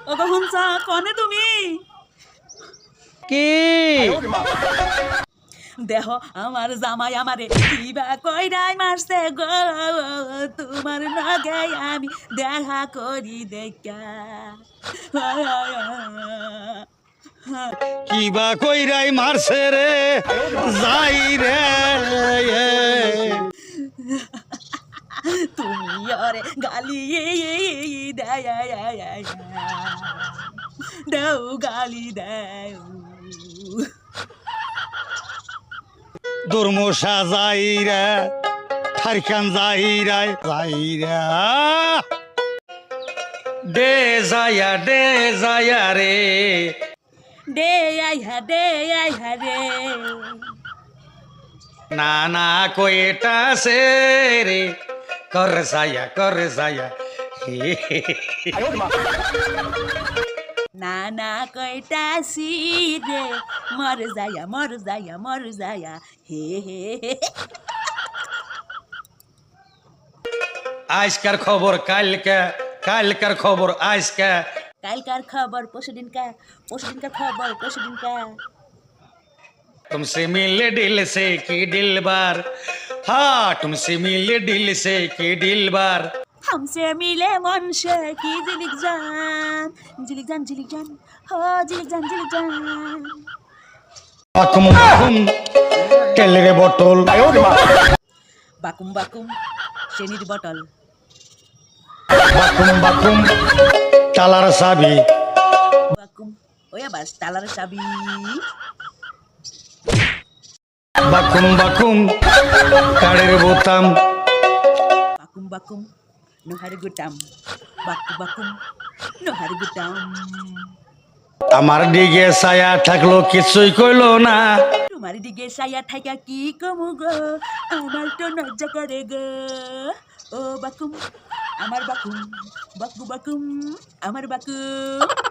ওগো হুনসা কনে তুমি কি দেহ আমার জামাই আমারে কিবা কইরাই মারছে গো তোমার লগে আমি দেখা করি দেখা কিবা কইরাই মারছে রে যাই রে তুমি ওরে গালি দাও গালি দাও দুর্মশা যাই রে থারকান যাই রে দে যায়া রে দে আইহা রে না না কইটা সে রে কর যায়া নানা কয়টা সিরে মর যায়া হে হে হে আজকার খবর কালকার খবর আজকা কালকার খবর পরশুদিন কা খবর পরশুদিন কা तुमसे मिले दिल से की दिल बार हाँ तुमसे मिले दिल से की दिल बार हमसे मिले मन से की जिलिक जान हो जिलिक जान बाकुम टेलरे बोतल বাকুম চেনির বটল বাকুম তালার চাবি বাকুম ওই আবার তালার চাবি বাকুম কাড়ের বোতাম বাকুম নোহার গুটাম বাকুম নোহার গুটাম আমার দিকে ছায়া থাকলো কিছুই কইলো না তোমার দিকে সায়া থাকা কি কমু গো আমার তো লজ্জা করে গো ও বাকুম আমার বাকুম বাকুম আমার বাকুম